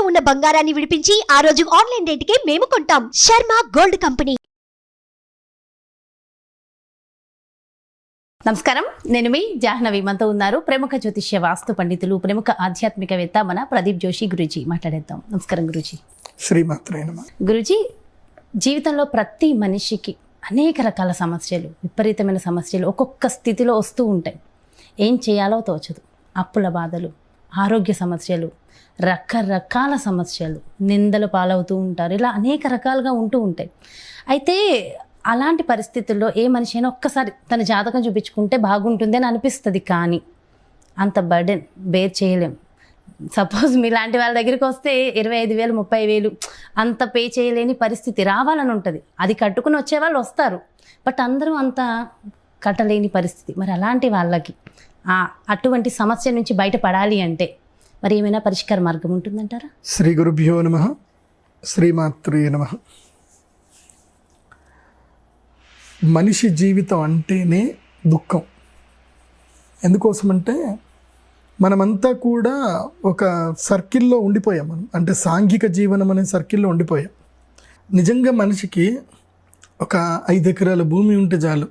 ఉన్న బంగారాన్ని విడిపించి ఆ రోజు ఆన్లైన్ రేటుకే మేము కొంటాం. Sharma gold company. నమస్కారం, నేను మీ జాహ్నవి. మనతో ఉన్నారు ప్రముఖ జ్యోతిష్య వాస్తు పండితులు, ప్రముఖ ఆధ్యాత్మికవేత్త మన ప్రదీప్ జోషి గురూజీ. మాట్లాడేద్దాం. నమస్కారం గురూజీ. శ్రీమాత్రే నమః. గురూజీ, జీవితంలో ప్రతి మనిషికి అనేక రకాల సమస్యలు, విపరీతమైన సమస్యలు ఒక్కొక్క స్థితిలో వస్తూ ఉంటాయి. ఏం చేయాలో తోచదు. అప్పుల బాధలు, ఆరోగ్య సమస్యలు, రకరకాల సమస్యలు, నిందలు పాలవుతూ ఉంటారు. ఇలా అనేక రకాలుగా ఉంటూ ఉంటాయి. అయితే అలాంటి పరిస్థితుల్లో ఏ మనిషి అయినా ఒక్కసారి తన జాతకం చూపించుకుంటే బాగుంటుంది అని అనిపిస్తుంది. కానీ అంత బర్డెన్ బేర్ చేయలేం. సపోజ్ మీలాంటి వాళ్ళ దగ్గరికి వస్తే 25,000 30,000 అంత పే చేయలేని పరిస్థితి రావాలని ఉంటుంది. అది కట్టుకుని వచ్చేవాళ్ళు వస్తారు, బట్ అందరూ అంత కట్టలేని పరిస్థితి. మరి అలాంటి వాళ్ళకి అటువంటి సమస్య నుంచి బయటపడాలి అంటే మరి ఏమైనా పరిష్కార మార్గం ఉంటుందంటారా? శ్రీ గురుభ్యో నమః. శ్రీమాత్రే నమః. మనిషి జీవితం అంటేనే దుఃఖం. ఎందుకోసమంటే మనమంతా కూడా ఒక సర్కిల్లో ఉండిపోయాం. మనం అంటే సాంఘిక జీవనం అనే సర్కిల్లో ఉండిపోయాం. నిజంగా మనిషికి ఒక 5 ఎకరాల భూమి ఉంటే చాలు.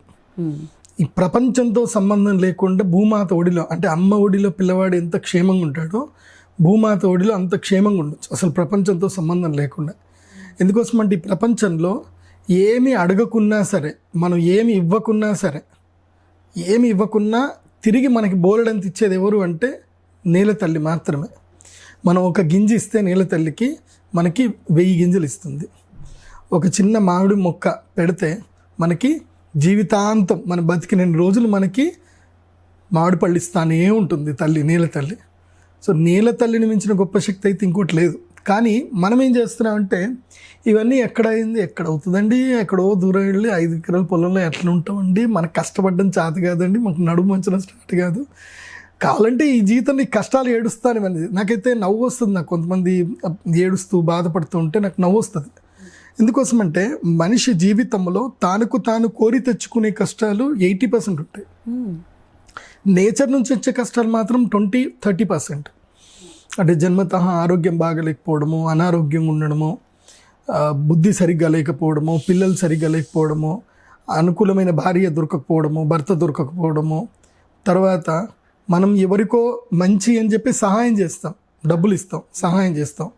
ఈ ప్రపంచంతో సంబంధం లేకుండా భూమాత ఒడిలో, అంటే అమ్మ ఒడిలో పిల్లవాడు ఎంత క్షేమంగా ఉంటాడో భూమాత ఒడిలో అంత క్షేమంగా ఉండొచ్చు, అసలు ప్రపంచంతో సంబంధం లేకుండా. ఎందుకోసమంటే ఈ ప్రపంచంలో ఏమి అడగకున్నా సరే, మనం ఏమి ఇవ్వకున్నా తిరిగి మనకి బోలెడంత ఇచ్చేది ఎవరు అంటే నేల తల్లి మాత్రమే. మనం ఒక గింజ ఇస్తే నేల తల్లికి మనకి 1000 గింజలు ఇస్తుంది. ఒక చిన్న మామిడి మొక్క పెడితే మనకి జీవితాంతం, మన బతికిన రోజులు మనకి మామిడి పళ్ళు ఇస్తానే ఉంటుంది తల్లి, నేల తల్లి. సో నేల తల్లిని మించిన గొప్ప శక్తి అయితే ఇంకోటి లేదు. కానీ మనం ఏం చేస్తున్నామంటే ఇవన్నీ ఎక్కడ అవుతుందండి, ఎక్కడో దూరం వెళ్ళి 5 ఎకరాల పొలంలో ఎట్లా ఉంటామండి, మనకు కష్టపడడం చేత కాదండి, మాకు నడుము మంచడం స్టార్ట్ కాదు, కావాలంటే ఈ జీవితంలో ఈ కష్టాలు ఏడుస్తాను అనేది. నాకైతే నవ్వు వస్తుంది. నాకు కొంతమంది ఏడుస్తూ బాధపడుతూ ఉంటే నాకు నవ్వు వస్తుంది. ఎందుకోసమంటే మనిషి జీవితంలో తానుకు తాను కోరి తెచ్చుకునే కష్టాలు 80% ఉంటాయి. నేచర్ నుంచి వచ్చే కష్టాలు మాత్రం 20-30%. అంటే జన్మతః ఆరోగ్యం బాగలేకపోవడము, అనారోగ్యంగా ఉండడము, బుద్ధి సరిగ్గా లేకపోవడము, పిల్లలు సరిగ్గా లేకపోవడము, అనుకూలమైన భార్య దొరకకపోవడము, భర్త దొరకకపోవడము, తర్వాత మనం ఎవరికో మంచి అని చెప్పి సహాయం చేస్తాం, డబ్బులు ఇస్తాం, సహాయం చేస్తాం.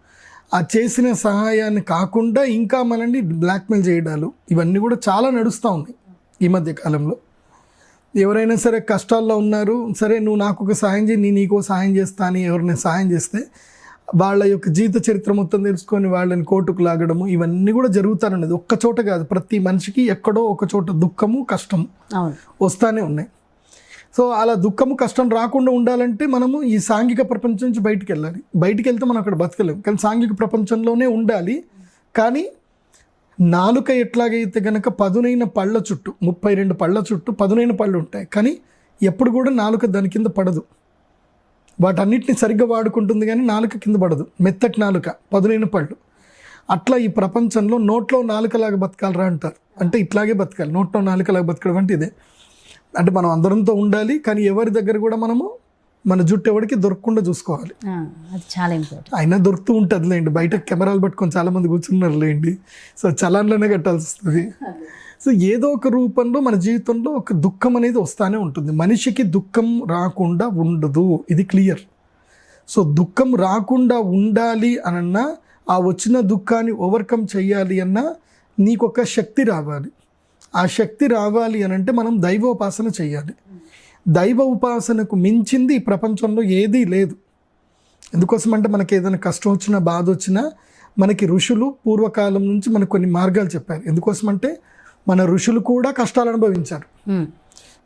ఆ చేసిన సహాయాన్ని కాకుండా ఇంకా మనల్ని బ్లాక్మెయిల్ చేయడాలు, ఇవన్నీ కూడా చాలా నడుస్తూ ఉన్నాయి ఈ మధ్య కాలంలో. ఎవరైనా సరే కష్టాల్లో ఉన్నారు, సరే నువ్వు నాకు ఒక సహాయం చేయి, నేను నీకో సహాయం చేస్తా అని ఎవరైనా సహాయం చేస్తే వాళ్ళ యొక్క జీవిత చరిత్ర మొత్తం తెలుసుకొని వాళ్ళని కోర్టుకు లాగడము, ఇవన్నీ కూడా జరుగుతానన్నది. ఒక్క చోట కాదు, ప్రతి మనిషికి ఎక్కడో ఒక చోట దుఃఖము కష్టము వస్తానే ఉన్నాయి. సో అలా దుఃఖము కష్టం రాకుండా ఉండాలంటే మనము ఈ సాంఘిక ప్రపంచం నుంచి బయటికి వెళ్ళాలి. బయటికి వెళ్తే మనం అక్కడ బతకలేము. కానీ సాంఘిక ప్రపంచంలోనే ఉండాలి. కానీ నాలుక ఎట్లాగైతే కనుక పదునైన పళ్ళ చుట్టూ, 32 పళ్ళ చుట్టూ పదునైన పళ్ళు ఉంటాయి, కానీ ఎప్పుడు కూడా నాలుక దాని కింద పడదు. వాటన్నిటిని సరిగ్గా వాడుకుంటుంది కానీ నాలుక కింద పడదు. మెత్తటి నాలుక, పదునైన పళ్ళు. అట్లా ఈ ప్రపంచంలో నోట్లో నాలుకలాగా బతకాలరా అంటారు. అంటే ఇట్లాగే బతకాలి, నోట్లో నాలుకలాగా బతకడం అంటే ఇదే. అంటే మనం అందరంతో ఉండాలి, కానీ ఎవరి దగ్గర కూడా మనము మన జుట్టు ఎవరికి దొరకకుండా చూసుకోవాలి. అది చాలా ఇంపార్టెంట్. అయినా దొరుకుతూ ఉంటుంది లేండి, బయట కెమెరాలు పట్టుకొని చాలామంది కూర్చున్నారు లేండి. సో చలాన్లోనే కట్టాల్సి వస్తుంది. సో ఏదో ఒక రూపంలో మన జీవితంలో ఒక దుఃఖం అనేది వస్తూనే ఉంటుంది. మనిషికి దుఃఖం రాకుండా ఉండదు, ఇది క్లియర్. సో దుఃఖం రాకుండా ఉండాలి అనన్నా, ఆ వచ్చిన దుఃఖాన్ని ఓవర్కమ్ చేయాలి అన్నా నీకు ఒక శక్తి రావాలి. ఆ శక్తి రావాలి అని అంటే మనం దైవోపాసన చేయాలి. దైవ ఉపాసనకు మించింది ఈ ప్రపంచంలో ఏదీ లేదు. ఎందుకోసం అంటే మనకి ఏదైనా కష్టం వచ్చినా, బాధ వచ్చినా మనకి ఋషులు పూర్వకాలం నుంచి మనకు కొన్ని మార్గాలు చెప్పారు. ఎందుకోసమంటే మన ఋషులు కూడా కష్టాలు అనుభవించారు.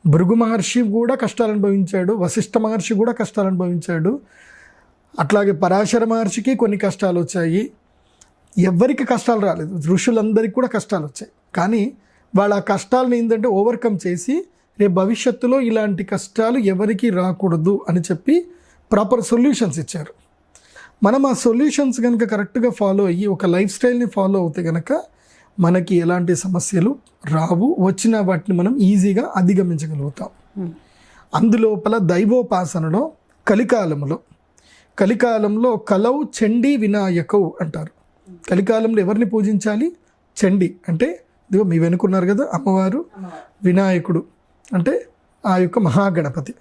భృగు మహర్షి కూడా కష్టాలు అనుభవించాడు, వశిష్ఠ మహర్షి కూడా కష్టాలు అనుభవించాడు, అట్లాగే పరాశర మహర్షికి కొన్ని కష్టాలు వచ్చాయి. ఎవరికి కష్టాలు రాలేదు, ఋషులందరికీ కూడా కష్టాలు వచ్చాయి. కానీ వాళ్ళ ఆ కష్టాలను ఏంటంటే ఓవర్కమ్ చేసి రేపు భవిష్యత్తులో ఇలాంటి కష్టాలు ఎవరికి రాకూడదు అని చెప్పి ప్రాపర్ సొల్యూషన్స్ ఇచ్చారు. మనం ఆ సొల్యూషన్స్ కనుక కరెక్ట్గా ఫాలో అయ్యి ఒక లైఫ్ స్టైల్ని ఫాలో అవుతే కనుక మనకి ఎలాంటి సమస్యలు రావు, వచ్చిన వాటిని మనం ఈజీగా అధిగమించగలుగుతాం. అందులోపల దైవోపాసనలో కలికాలంలో కలికాలంలో కలౌ చండీ వినాయకవు అంటారు. కలికాలంలో ఎవరిని పూజించాలి? చండీ అంటే ఇదిగో మీ వెనుకున్నారు కదా అమ్మవారు, వినాయకుడు అంటే ఆ యొక్క మహాగణపతి.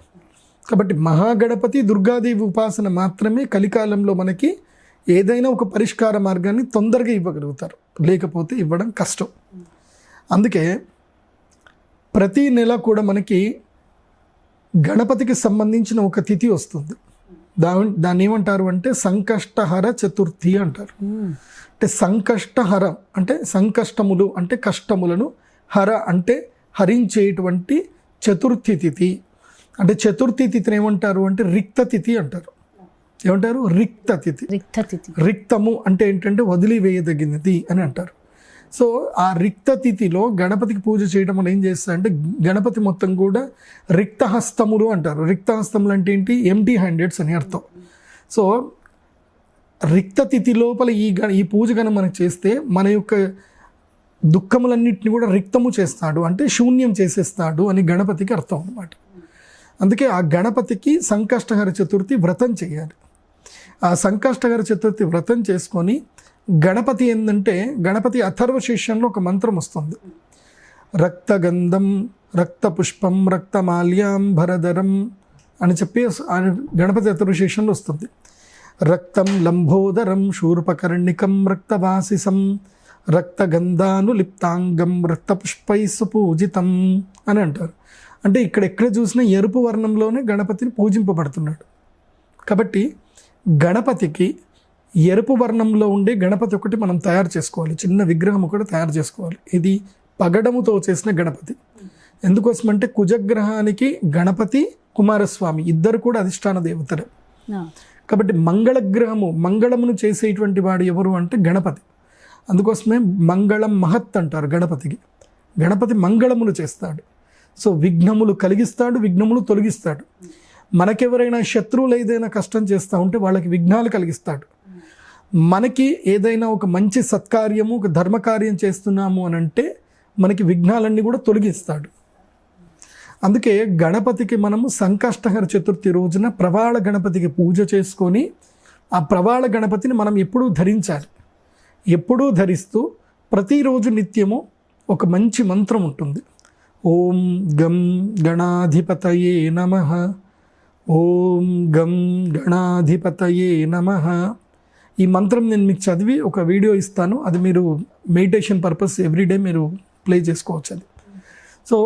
కాబట్టి మహాగణపతి దుర్గాదేవి ఉపాసన మాత్రమే కలికాలంలో మనకి ఏదైనా ఒక పరిష్కార మార్గాన్ని తొందరగా ఇవ్వగలుగుతారు, లేకపోతే ఇవ్వడం కష్టం. అందుకే ప్రతి నెల కూడా మనకి గణపతికి సంబంధించిన ఒక తిథి వస్తుంది. దాన్ని ఏమంటారు అంటే సంకష్టహర చతుర్థి అంటారు. అంటే సంకష్టహరం అంటే సంకష్టములు అంటే కష్టములను, హర అంటే హరించేటువంటి చతుర్థి తిథి. అంటే చతుర్థి తిథిని ఏమంటారు అంటే రిక్త తిథి అంటారు. ఏమంటారు? రిక్త తిథి. రిక్తము అంటే ఏంటంటే వదిలివేయదగినది అని అంటారు. సో ఆ రిక్త తిథిలో గణపతికి పూజ చేయడం వల్ల ఏం చేస్తారంటే గణపతి మొత్తం కూడా రిక్తహస్తములు అంటారు. రిక్తహస్తములు అంటే ఏంటి? ఎంటీ హ్యాండెడ్స్ అని అర్థం. సో రిక్త తిథి లోపల ఈ పూజ కనుక మనకు చేస్తే మన యొక్క దుఃఖములన్నింటినీ కూడా రిక్తము చేస్తాడు, అంటే శూన్యం చేసేస్తాడు అని గణపతికి అర్థం అన్నమాట. అందుకే ఆ గణపతికి సంకష్టహర చతుర్థి వ్రతం చేయాలి. ఆ సంకష్టహర చతుర్థి వ్రతం చేసుకొని గణపతి ఏంటంటే గణపతి అథర్వ శీర్షంలో ఒక మంత్రం వస్తుంది. రక్తగంధం రక్తపుష్పం రక్తమాల్యాంబరధరం అని చెప్పి గణపతి అథర్వ శీర్షంలో వస్తుంది. రక్తం లంబోదరం శూర్పకర్ణికం రక్తవాసిసం రక్తగంధానులిప్తాంగం రక్తపుష్పై సుపూజితం అని అంటారు. అంటే ఎక్కడ చూసినా ఎరుపు వర్ణంలోనే గణపతిని పూజింపబడుతున్నాడు. కాబట్టి గణపతికి ఎరుపు వర్ణంలో ఉండే గణపతి ఒకటి మనం తయారు చేసుకోవాలి, చిన్న విగ్రహం ఒకటి తయారు చేసుకోవాలి. ఇది పగడముతో చేసిన గణపతి. ఎందుకోసం అంటే కుజగ్రహానికి గణపతి కుమారస్వామి ఇద్దరు కూడా అధిష్టాన దేవతలే. కాబట్టి మంగళమును చేసేటువంటి వాడు ఎవరు అంటే గణపతి. అందుకోసమే మంగళం మహత్ అంటారు గణపతికి. గణపతి మంగళములు చేస్తాడు. సో విఘ్నములు కలిగిస్తాడు, విఘ్నములు తొలగిస్తాడు. మనకెవరైనా శత్రువులు ఏదైనా కష్టం చేస్తూ ఉంటే వాళ్ళకి విఘ్నాలు కలిగిస్తాడు. మనకి ఏదైనా ఒక మంచి సత్కార్యము, ఒక ధర్మకార్యం చేస్తున్నాము అని అంటే మనకి విఘ్నాలన్నీ కూడా తొలగిస్తాడు. అందుకే గణపతికి మనము సంకష్టహర చతుర్థి రోజున ప్రవాళ గణపతికి పూజ చేసుకొని ఆ ప్రవాళ గణపతిని మనం ఎప్పుడూ ధరించాలి. ఎప్పుడూ ధరిస్తూ ప్రతిరోజు నిత్యము ఒక మంచి మంత్రం ఉంటుంది. ఓం గం గణాధిపతయే నమః, ఓం గం గణాధిపతయే నమః. ఈ మంత్రం నేను మీకు చదివి ఒక వీడియో ఇస్తాను, అది మీరు మెడిటేషన్ పర్పస్ ఎవ్రీడే మీరు ప్లే చేసుకోవచ్చు అది. సో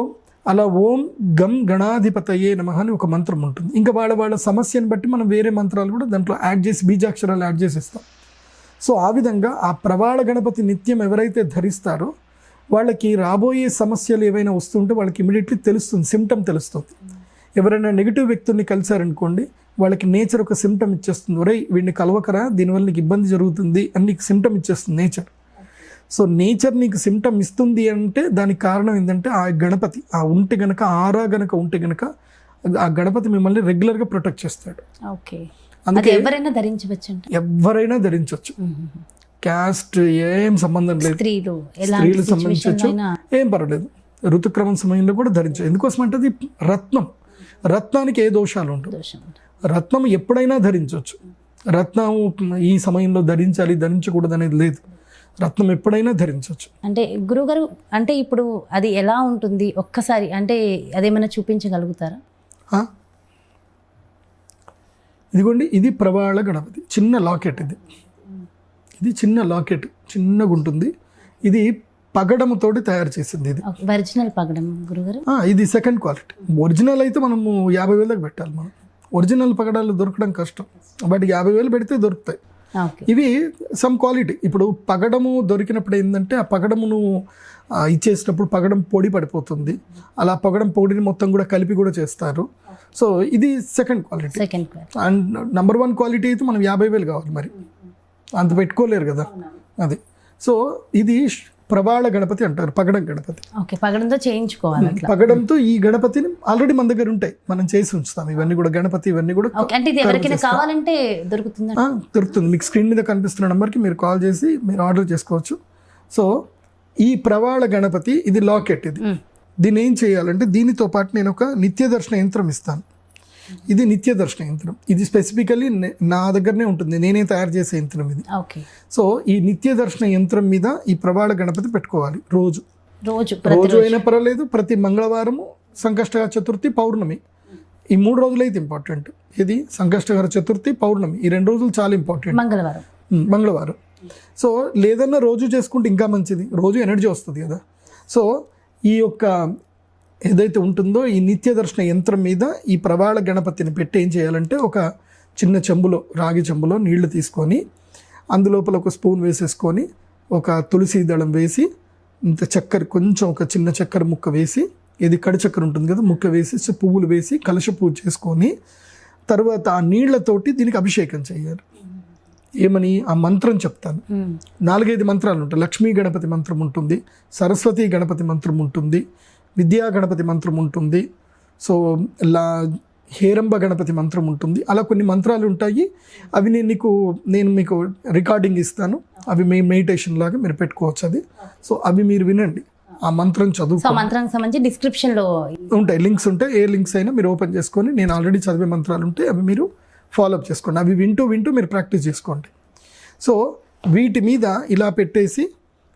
అలా ఓం గం గణాధిపతయే నమః అని ఒక మంత్రం ఉంటుంది. ఇంకా వాళ్ళ సమస్యను బట్టి మనం వేరే మంత్రాలు కూడా దాంట్లో యాడ్ చేసి బీజాక్షరాలు యాడ్ చేసి ఇస్తాం. సో ఆ విధంగా ఆ ప్రవాళ గణపతి నిత్యం ఎవరైతే ధరిస్తారో వాళ్ళకి రాబోయే సమస్యలు ఏవైనా వస్తుంటే వాళ్ళకి ఇమీడియట్లీ తెలుస్తుంది, సిమ్టమ్ తెలుస్తుంది. ఎవరైనా నెగిటివ్ వ్యక్తుల్ని కలిసారనుకోండి, వాళ్ళకి నేచర్ ఒక సిమ్టమ్ ఇచ్చేస్తుంది. ఒరే వీడిని కలవకరా, దీనివల్ల నీకు ఇబ్బంది జరుగుతుంది అని నీకు సిమ్టమ్ ఇచ్చేస్తుంది నేచర్. సో నేచర్ నీకు సిమ్టమ్ ఇస్తుంది అంటే దానికి కారణం ఏంటంటే ఆ గణపతి ఆ ఉంటే గనక, ఆరా గనక ఉంటే గనక ఆ గణపతి మిమ్మల్ని రెగ్యులర్గా ప్రొటెక్ట్ చేస్తాడు. ఓకే, అందుకే ఎవరైనా ధరించవచ్చు, ఎవరైనా ధరించవచ్చు. క్యాస్ట్ ఏం సంబంధం లేదు, స్త్రీలు సంబంధించవచ్చు, ఏం పర్వాలేదు. ఋతుక్రమం సమయంలో కూడా ధరించవచ్చు. ఎందుకోసం అంటే అది రత్నానికి ఏ దోషాలు ఉండవు. రత్నం ఎప్పుడైనా ధరించవచ్చు. రత్నం ఈ సమయంలో ధరించకూడదు అనేది లేదు. రత్నం ఎప్పుడైనా ధరించవచ్చు. అంటే గురుగారు, అంటే ఇప్పుడు అది ఎలా ఉంటుంది ఒక్కసారి అంటే అదేమైనా చూపించగలుగుతారా? ఇదిగోండి, ఇది ప్రవాళ గణపతి చిన్న లాకెట్. ఇది చిన్న లాకెట్, చిన్నగా ఉంటుంది. ఇది పగడముతోటి తయారు చేసింది. ఇది ఒరిజినల్ పగడం గురుగారు. ఇది సెకండ్ క్వాలిటీ. ఒరిజినల్ అయితే మనము 50,000 పెట్టాలి. మనం ఒరిజినల్ పగడాలు దొరకడం కష్టం, బట్ 50,000 పెడితే దొరుకుతాయి. ఇవి సమ్ క్వాలిటీ. ఇప్పుడు పగడము దొరికినప్పుడు ఏంటంటే ఆ పగడమును ఇచ్చేసినప్పుడు పగడం పొడి పడిపోతుంది. అలా పగడం పొడిని మొత్తం కూడా కలిపి కూడా చేస్తారు. సో ఇది second quality. And number 1 quality అయితే మనం 50,000 కావాలి, మరి అంత పెట్టుకోలేరు కదా అది. సో ఇది ప్రవాళ గణపతి అంటారు, పగడం గణపతి. పగడంతో చేయించుకోవాలి. పగడంతో ఈ గణపతిని ఆల్రెడీ మన దగ్గర ఉంటాయి, మనం చేసి ఉంచుతాం. ఇవన్నీ కూడా గణపతి ఇవన్నీ కూడా కావాలంటే దొరుకుతుంది. మీకు స్క్రీన్ మీద కనిపిస్తున్న నెంబర్కి మీరు కాల్ చేసి మీరు ఆర్డర్ చేసుకోవచ్చు. సో ఈ ప్రవాళ గణపతి ఇది లాకెట్. దీన్ని ఏం చేయాలంటే దీనితో పాటు నేను ఒక నిత్య దర్శన యంత్రం ఇస్తాను. ఇది నిత్య దర్శన యంత్రం. ఇది స్పెసిఫికలీ నా దగ్గరనే ఉంటుంది, నేనే తయారు చేసే యంత్రం ఇది. ఓకే. సో ఈ నిత్య దర్శన యంత్రం మీద ఈ ప్రవాళ గణపతి పెట్టుకోవాలి రోజు రోజు అయినా పర్వాలేదు. ప్రతి మంగళవారము, సంకష్టహర చతుర్థి, పౌర్ణమి, ఈ 3 రోజులు అయితే ఇంపార్టెంట్. ఇది సంకష్టహర చతుర్థి, పౌర్ణమి, ఈ 2 రోజులు చాలా ఇంపార్టెంట్. మంగళవారం. సో లేదన్నా రోజు చేసుకుంటే ఇంకా మంచిది, రోజు ఎనర్జీ వస్తుంది కదా. సో ఈ యొక్క ఏదైతే ఉంటుందో ఈ నిత్య దర్శన యంత్రం మీద ఈ ప్రవాళ గణపతిని పెట్టి ఏం చేయాలంటే, ఒక చిన్న చెంబులో, రాగి చెంబులో నీళ్లు తీసుకొని అందులోపల ఒక స్పూన్ వేసేసుకొని ఒక తులసి దళం వేసి, ఇంత చక్కెర, కొంచెం ఒక చిన్న చక్కెర ముక్క వేసి, ఇది కడి చక్కెర ఉంటుంది కదా, ముక్క వేసి పువ్వులు వేసి కలశ పూజ చేసుకొని తర్వాత ఆ నీళ్లతోటి దీనికి అభిషేకం చేయాలి. ఏమని ఆ మంత్రం చెప్తాను. 4-5 మంత్రాలు ఉంటాయి. లక్ష్మీ గణపతి మంత్రం ఉంటుంది, సరస్వతి గణపతి మంత్రం ఉంటుంది, విద్యా గణపతి మంత్రం ఉంటుంది, సో హేరంబ గణపతి మంత్రం ఉంటుంది. అలా కొన్ని మంత్రాలు ఉంటాయి. అవి నేను మీకు రికార్డింగ్ ఇస్తాను. అవి మీ మెడిటేషన్ లాగా మీరు పెట్టుకోవచ్చు. అది సో అవి మీరు వినండి, ఆ మంత్రం చదువు. మంత్రానికి సంబంధించి డిస్క్రిప్షన్లో ఉంటాయి, లింక్స్ ఉంటాయి. ఏ లింక్స్ అయినా మీరు ఓపెన్ చేసుకొని, నేను ఆల్రెడీ చదివే మంత్రాలు ఉంటాయి, అవి మీరు ఫాలోఅప్ చేసుకోండి. అవి వింటూ మీరు ప్రాక్టీస్ చేసుకోండి. సో వీటి మీద ఇలా పెట్టేసి,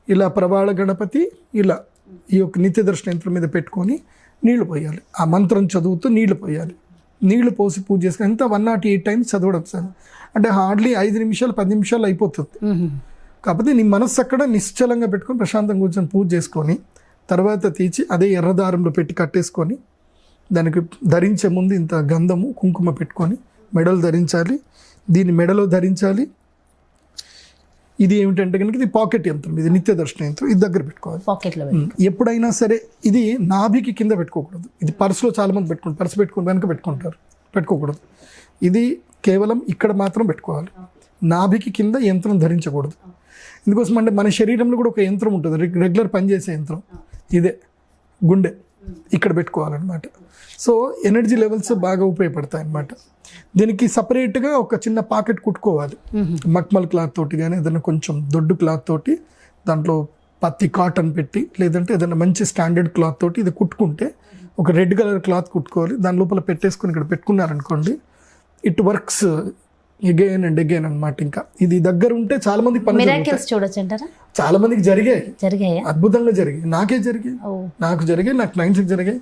ఇలా ప్రవాళ గణపతి ఇలా ఈ యొక్క నిత్య దర్శన యంత్రం మీద పెట్టుకొని నీళ్లు పోయాలి. ఆ మంత్రం చదువుతూ నీళ్లు పోయాలి. నీళ్లు పోసి పూజ చేసుకుని ఎంత 108 టైమ్స్ చదవడం సార్. అంటే హార్డ్లీ 5 నిమిషాలు 10 నిమిషాలు అయిపోతుంది. కాకపోతే నీ మనస్సు అక్కడ నిశ్చలంగా పెట్టుకొని ప్రశాంతంగా కూర్చొని పూజ చేసుకొని తర్వాత తీసి అదే ఎర్రదారంలో పెట్టి కట్టేసుకొని, దానికి ధరించే ముందు ఇంత గంధము కుంకుమ పెట్టుకొని మెడలు ధరించాలి. దీన్ని మెడలో ధరించాలి. ఇది ఏమిటంటే కనుక ఇది పాకెట్ యంత్రం, ఇది నిత్య దర్శన యంత్రం. ఇది దగ్గర పెట్టుకోవాలి పాకెట్లో. ఎప్పుడైనా సరే ఇది నాభికి కింద పెట్టుకోకూడదు. ఇది పర్సులో చాలా మంది పెట్టుకుంటారు, పర్సు పెట్టుకుని వెనక పెట్టుకోకూడదు. ఇది కేవలం ఇక్కడ మాత్రం పెట్టుకోవాలి. నాభికి కింద యంత్రం ధరించకూడదు. ఎందుకోసం అంటే మన శరీరంలో కూడా ఒక యంత్రం ఉంటుంది, రెగ్యులర్ పనిచేసే యంత్రం. ఇదే గుండె ఇక్కడ పెట్టుకోవాలన్నమాట. సో ఎనర్జీ లెవెల్స్ బాగా ఉపయోగపడతాయి అన్నమాట. దీనికి సపరేట్గా ఒక చిన్న పాకెట్ కుట్టుకోవాలి, మక్మల్ క్లాత్ తోటి కానీ ఏదైనా కొంచెం దొడ్డు క్లాత్ తోటి, దాంట్లో పత్తి కాటన్ పెట్టి, లేదంటే ఏదైనా మంచి స్టాండర్డ్ క్లాత్ తోటి ఇది కుట్టుకుంటే, ఒక రెడ్ కలర్ క్లాత్ కుట్టుకోవాలి, దాని లోపల పెట్టేసుకొని ఇక్కడ పెట్టుకున్నారనుకోండి, it works again and again అనమాట. ఇంకా ఇది దగ్గర ఉంటే చాలా మందికి చూడొచ్చు అంటారా? చాలా మందికి జరిగాయి, అద్భుతంగా జరిగాయి. నాకే జరిగాయి, నాకు జరిగాయి, నా క్లయింట్స్కి జరిగాయి.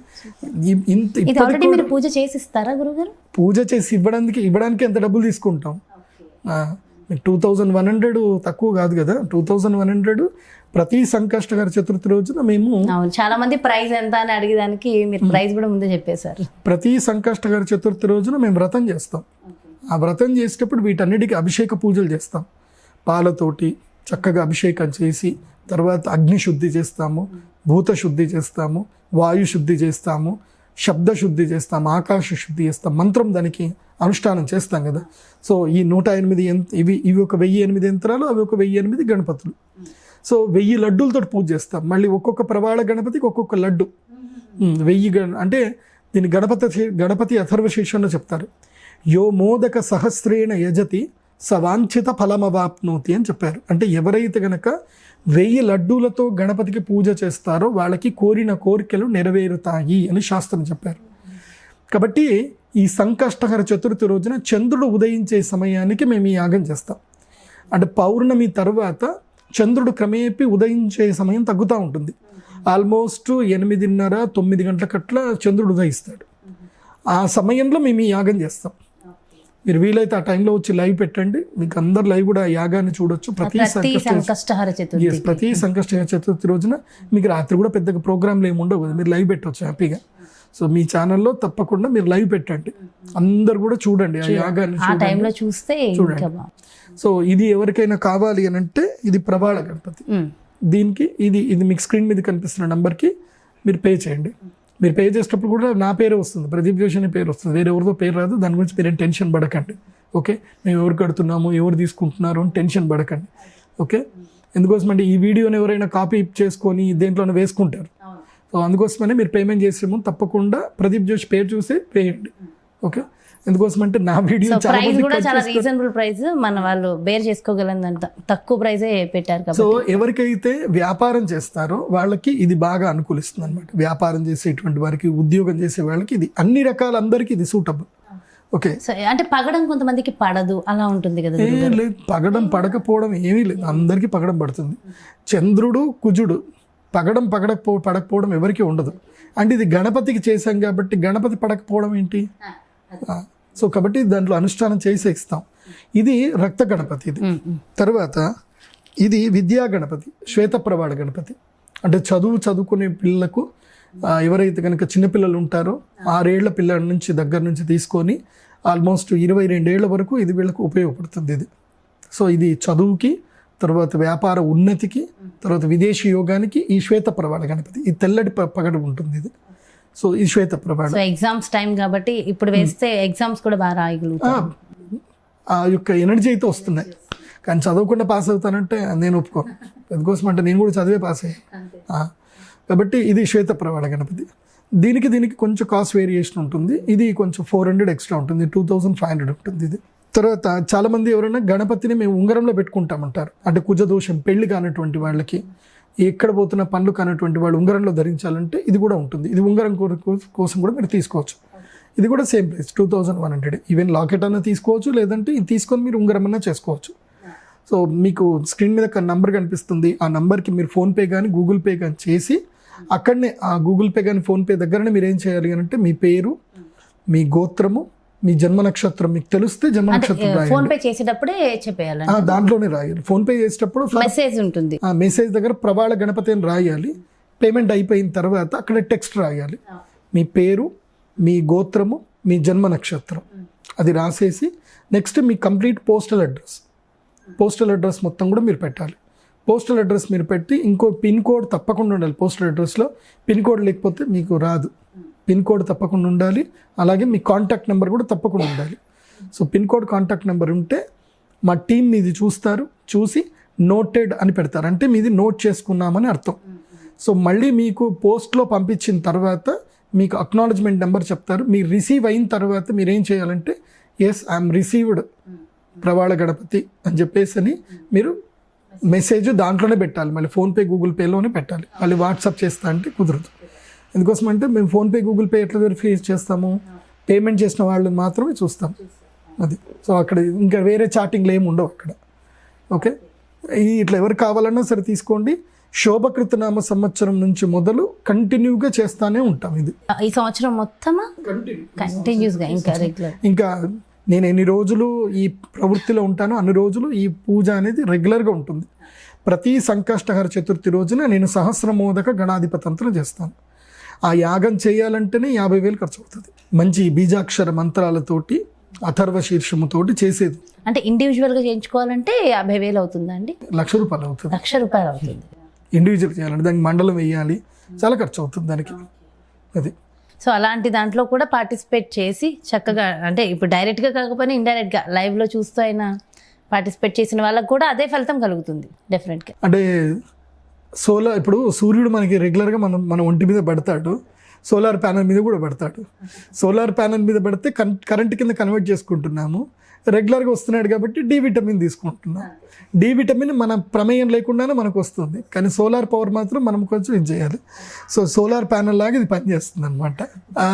పూజ చేసి ఇస్తారా గురుగారు? పూజ చేసి ఇవ్వడానికి ఎంత డబ్బులు తీసుకుంటాం? 2100 తక్కువ కాదు కదా. 2100 ప్రతి సంకష్టహర చతుర్థి రోజున మేము, చాలా మంది ప్రైస్ ఎంత అని అడిగేదానికి మీరు ప్రైస్ కూడా ముందే చెప్పేశారు. ప్రతి సంకష్టహర చతుర్థి రోజున మేము వ్రతం చేస్తాం. ఆ వ్రతం చేసేటప్పుడు వీటన్నిటికీ అభిషేక పూజలు చేస్తాం. పాలతోటి చక్కగా అభిషేకం చేసి, తర్వాత అగ్ని శుద్ధి చేస్తాము, భూత శుద్ధి చేస్తాము, వాయు శుద్ధి చేస్తాము, శబ్ద శుద్ధి చేస్తాము, ఆకాశ శుద్ధి చేస్తాం. మంత్రం దానికి అనుష్ఠానం చేస్తాం కదా. సో ఈ 108 ఇవి ఒక 1008 యంత్రాలు, అవి ఒక 1008 గణపతులు. సో 1000 లడ్డూలతో పూజ చేస్తాం. మళ్ళీ ఒక్కొక్క ప్రవాళ గణపతికి ఒక్కొక్క లడ్డు. 1000 అంటే దీన్ని గణపతి అథర్వశీర్షంలో చెప్తారు. యో మోదక సహస్రేణ యజతి సవాంఛిత ఫలమవాప్నోతి అని చెప్పారు. అంటే ఎవరైతే గనక 1000 లడ్డూలతో గణపతికి పూజ చేస్తారో వాళ్ళకి కోరిన కోరికలు నెరవేరుతాయి అని శాస్త్రం చెప్పారు. కాబట్టి ఈ సంకష్టహర చతుర్థి రోజున చంద్రుడు ఉదయించే సమయానికి మేము ఈ యాగం చేస్తాం. అంటే పౌర్ణమి తర్వాత చంద్రుడు క్రమేపీ ఉదయించే సమయం తగ్గుతూ ఉంటుంది. ఆల్మోస్ట్ 8:30-9 గంటలకట్లా చంద్రుడు ఉదయిస్తాడు. ఆ సమయంలో మేము ఈ యాగం చేస్తాం. మీరు వీలైతే ఆ టైంలో వచ్చి లైవ్ పెట్టండి, మీకు అందరు లైవ్ కూడా యాగాన్ని చూడొచ్చు. ప్రతి సంకష్టహర చతుర్థి రోజున మీకు రాత్రి కూడా పెద్దగా ప్రోగ్రాంలు ఏమి ఉండవు కదా, మీరు లైవ్ పెట్టవచ్చు హ్యాపీగా. సో మీ ఛానల్లో తప్పకుండా మీరు లైవ్ పెట్టండి, అందరు కూడా చూడండి ఆ యాగాన్ని చూడండి. సో ఇది ఎవరికైనా కావాలి అని అంటే ఇది ప్రవాళ గణపతి. దీనికి ఇది మీకు స్క్రీన్ మీద కనిపిస్తున్న నంబర్కి మీరు పే చేయండి. మీరు పే చేసేటప్పుడు కూడా నా పేరే వస్తుంది, ప్రదీప్ జోషి అనే పేరు వస్తుంది, వేరే ఎవరితో పేరు రాదు. దాని గురించి మీరేం టెన్షన్ పడకండి. ఓకే, మేము ఎవరు కడుతున్నాము, ఎవరు తీసుకుంటున్నారు అని టెన్షన్ పడకండి. ఓకే, ఎందుకోసం అంటే ఈ వీడియోని ఎవరైనా కాపీ చేసుకొని దేంట్లోనే వేసుకుంటారు. సో అందుకోసమనే మీరు పేమెంట్ చేసే ముందు తప్పకుండా ప్రదీప్ జోషి పేరు చూసి వేయండి. ఓకే, ఎందుకోసం అంటే నా వీడియో చాలా రీజనబుల్ ప్రైస్, మన వాళ్ళు బేర్ చేసుకోగలంత తక్కువ ప్రైజే పెట్టారు. సో ఎవరికైతే వ్యాపారం చేస్తారో వాళ్ళకి ఇది బాగా అనుకూలిస్తుంది అనమాట. వ్యాపారం చేసేటువంటి వారికి, ఉద్యోగం చేసే వాళ్ళకి ఇది అన్ని రకాల అందరికీ ఇది సూటబుల్. ఓకే, సో అంటే పగడం కొంతమందికి పడదు, అలా ఉంటుంది కదా. ఏం లేదు, పగడం పడకపోవడం ఏమీ లేదు, అందరికీ పగడం పడుతుంది. చంద్రుడు కుజుడు పగడం పడకపోవడం ఎవరికి ఉండదు. అంటే ఇది గణపతికి చేశాం కాబట్టి గణపతి పడకపోవడం ఏంటి? సో కాబట్టి దాంట్లో అనుష్ఠానం చేసి ఇస్తాం. ఇది రక్త గణపతి. ఇది తర్వాత ఇది విద్యా గణపతి, శ్వేతప్రవాళ గణపతి. అంటే చదువుకునే పిల్లలకు ఎవరైతే కనుక చిన్నపిల్లలు ఉంటారో 6 ఏళ్ల పిల్లల నుంచి దగ్గర నుంచి తీసుకొని ఆల్మోస్ట్ 22 ఏళ్ల వరకు ఇది వీళ్ళకు ఉపయోగపడుతుంది ఇది. సో ఇది చదువుకి, తర్వాత వ్యాపార ఉన్నతికి, తర్వాత విదేశీ యోగానికి ఈ శ్వేతప్రవాళ గణపతి. ఈ తెల్లటి పగడ ఉంటుంది ఇది. సో ఈ శ్వేతప్రవాళ ఎగ్జామ్స్ టైం కాబట్టి ఇప్పుడు వేస్తే ఎగ్జామ్స్ కూడా బాగా రాయగలుగుతాం. ఆ యొక్క ఎనర్జీ అయితే వస్తున్నాయి. కానీ చదవకుండా పాస్ అవుతానంటే నేను ఒప్పుకోను. అందుకోసం అంటే నేను కూడా చదివే పాస్ అయ్యాను. కాబట్టి ఇది శ్వేతప్రవాళ గణపతి. దీనికి కొంచెం కాస్ట్ వేరియేషన్ ఉంటుంది. ఇది కొంచెం 400 ఎక్స్ట్రా ఉంటుంది, 2500 ఉంటుంది ఇది. తర్వాత చాలామంది ఎవరైనా గణపతిని మేము ఉంగరంలో పెట్టుకుంటామంటారు. అంటే కుజదోషం, పెళ్లి కానటువంటి వాళ్ళకి, ఎక్కడ పోతున్న పనులు కానటువంటి వాళ్ళు ఉంగరంలో ధరించాలంటే ఇది కూడా ఉంటుంది. ఇది ఉంగరం కోసం కూడా మీరు తీసుకోవచ్చు. ఇది కూడా సేమ్ ప్రైస్ 2100. ఈవెన్ లాకెట్ అన్నా తీసుకోవచ్చు, లేదంటే ఇది తీసుకొని మీరు ఉంగరం అన్నా చేసుకోవచ్చు. సో మీకు స్క్రీన్ మీద నంబర్ కనిపిస్తుంది. ఆ నంబర్కి మీరు ఫోన్పే కానీ గూగుల్ పే కానీ చేసి అక్కడనే ఆ గూగుల్ పే కానీ ఫోన్పే దగ్గరనే మీరు ఏం చేయాలి అంటే మీ పేరు, మీ గోత్రము, మీ జన్మ నక్షత్రం మీకు తెలిస్తే జన్మ నక్షత్రం ఫోన్ పే చేసేటప్పుడే చెప్పేయాలి, దాంట్లోనే రాయాలి. ఫోన్ పే చేసేటప్పుడు మెసేజ్ ఉంటుంది, ఆ మెసేజ్ దగ్గర ప్రవాళ గణపతి అని రాయాలి. పేమెంట్ అయిపోయిన తర్వాత అక్కడ టెక్స్ట్ రాయాలి. మీ పేరు, మీ గోత్రము, మీ జన్మ నక్షత్రం అది రాసేసి నెక్స్ట్ మీ కంప్లీట్ పోస్టల్ అడ్రస్ మొత్తం కూడా మీరు పెట్టాలి. పోస్టల్ అడ్రస్ మీరు పెట్టి ఇంకో పిన్ కోడ్ తప్పకుండా ఉండాలి. పోస్టల్ అడ్రస్లో పిన్ కోడ్ లేకపోతే మీకు రాదు. పిన్ కోడ్ తప్పకుండా ఉండాలి. అలాగే మీ కాంటాక్ట్ నెంబర్ కూడా తప్పకుండా ఉండాలి. So pin code, contact number ఉంటే మా టీం మీది చూస్తారు, చూసి నోటెడ్ అని పెడతారు. అంటే మీది నోట్ చేసుకున్నామని అర్థం. సో మళ్ళీ మీకు పోస్ట్లో పంపించిన తర్వాత మీకు అక్నాలజ్మెంట్ నెంబర్ చెప్తారు. మీరు రిసీవ్ అయిన తర్వాత మీరు ఏం చేయాలంటే ఎస్ ఐఎమ్ రిసీవ్డ్ ప్రవాళ గణపతి అని చెప్పేసి అని మీరు మెసేజ్ దాంట్లోనే పెట్టాలి. మళ్ళీ ఫోన్పే గూగుల్ పేలోనే పెట్టాలి. మళ్ళీ వాట్సాప్ చేస్తా అంటే కుదరదు. ఎందుకోసం అంటే మేము ఫోన్పే గూగుల్ పే ఎట్లా వెరిఫై చేస్తాము, పేమెంట్ చేసిన వాళ్ళని మాత్రమే చూస్తాం. అది సో అక్కడ ఇంకా వేరే చాటింగ్లు ఏమి ఉండవు అక్కడ. ఓకే, ఇట్లా ఎవరు కావాలన్నా సరే తీసుకోండి. శోభకృతనామ సంవత్సరం నుంచి మొదలు కంటిన్యూగా చేస్తానే ఉంటాం. ఇది ఈ సంవత్సరం మొత్తం కంటిన్యూస్గా ఇంకా నేను ఎన్ని రోజులు ఈ ప్రవృత్తిలో ఉంటానో అన్ని రోజులు ఈ పూజ అనేది రెగ్యులర్గా ఉంటుంది. ప్రతి సంకష్టహర చతుర్థి రోజున నేను సహస్రమోదక గణాధిపతంత్రం చేస్తాను. ఆ యాగం చేయాలంటేనే 50,000 ఖర్చు అవుతుంది. మంచి బీజాక్షర మంత్రాలతోటి, అథర్వ శీర్షముతోటి చేసేది. అంటే ఇండివిజువల్గా చేయించుకోవాలంటే 50,000 అవుతుందా అండి? ₹1,00,000 అవుతుంది. ₹1,00,000 అవుతుంది. ఇండివిజువల్ చేయాలంటే దానికి మండలం వేయాలి, చాలా ఖర్చు అవుతుంది దానికి. అది సో అలాంటి దాంట్లో కూడా పార్టిసిపేట్ చేసి చక్కగా, అంటే ఇప్పుడు డైరెక్ట్గా కాకపోయినా ఇండైరెక్ట్గా లైవ్లో చూస్తూ అయినా పార్టిసిపేట్ చేసిన వాళ్ళకు కూడా అదే ఫలితం కలుగుతుంది డెఫినెట్గా. అంటే ఇప్పుడు సూర్యుడు మనకి రెగ్యులర్గా మన ఒంటి మీద పడతాడు, సోలార్ ప్యానల్ మీద కూడా పడతాడు. సోలార్ ప్యానల్ మీద పడితే కరెంట్ కింద కన్వర్ట్ చేసుకుంటున్నాము. రెగ్యులర్గా వస్తున్నాడు కాబట్టి డి విటమిన్ తీసుకుంటున్నాం. డి విటమిన్ మన ప్రమేయం లేకుండానే మనకు వస్తుంది. కానీ సోలార్ పవర్ మాత్రం మనం కొంచెం ఇది చేయాలి. సో సోలార్ ప్యానల్ లాగా ఇది పనిచేస్తుంది అనమాట.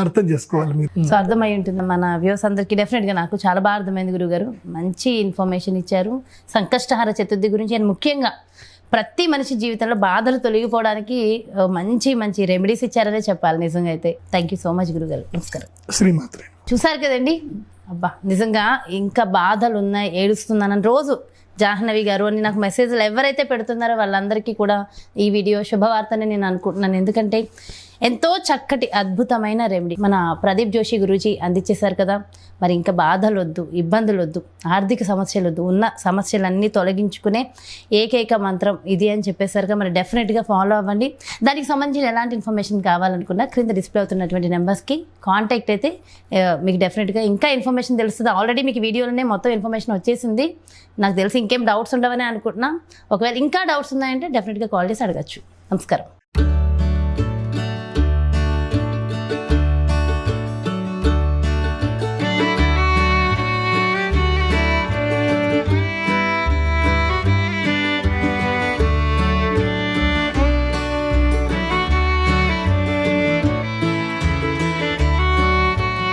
అర్థం చేసుకోవాలి మీరు. సో అర్థమై ఉంటుంది మన వ్యూవర్స్ అందరికీ. డెఫినెట్గా నాకు చాలా బాగా అర్థమైంది గురుగారు. మంచి ఇన్ఫర్మేషన్ ఇచ్చారు సంకష్టహార చతుర్థి గురించి. అండ్ ముఖ్యంగా ప్రతి మనిషి జీవితంలో బాధలు తొలగిపోవడానికి మంచి మంచి రెమెడీస్ ఇచ్చారనే చెప్పాలి నిజంగా. అయితే థ్యాంక్ యూ సో మచ్ గురుగారు. నమస్కారం. శ్రీమాత్రే. చూసారు కదండి, అబ్బా నిజంగా ఇంకా బాధలు ఉన్నాయి, ఏడుస్తున్నానని రోజు జాహ్నవి గారు అని నాకు మెసేజ్లు ఎవరైతే పెడుతున్నారో వాళ్ళందరికీ కూడా ఈ వీడియో శుభవార్తని నేను అనుకుంటున్నాను. ఎందుకంటే ఎంతో చక్కటి అద్భుతమైన రెమెడీ మన ప్రదీప్ జోషి గురూజీ అందించేశారు కదా. మరి ఇంకా బాధలు వద్దు, ఇబ్బందులు వద్దు, ఆర్థిక సమస్యలు వద్దు, ఉన్న సమస్యలన్నీ తొలగించుకునే ఏకైక మంత్రం ఇది అని చెప్పేసరిగా మరి డెఫినెట్గా ఫాలో అవ్వండి. దానికి సంబంధించిన ఎలాంటి ఇన్ఫర్మేషన్ కావాలనుకున్నా క్రింద డిస్ప్లే అవుతున్నటువంటి నెంబర్స్కి కాంటాక్ట్ అయితే మీకు డెఫినెట్గా ఇంకా ఇన్ఫర్మేషన్ తెలుస్తుంది. ఆల్రెడీ మీకు వీడియోలోనే మొత్తం ఇన్ఫర్మేషన్ వచ్చేసింది. నాకు తెలిసి ఇంకేం డౌట్స్ ఉండవని అనుకుంటున్నా. ఒకవేళ ఇంకా డౌట్స్ ఉన్నాయంటే డెఫినెట్గా కాల్ చేసి అడగచ్చు. నమస్కారం.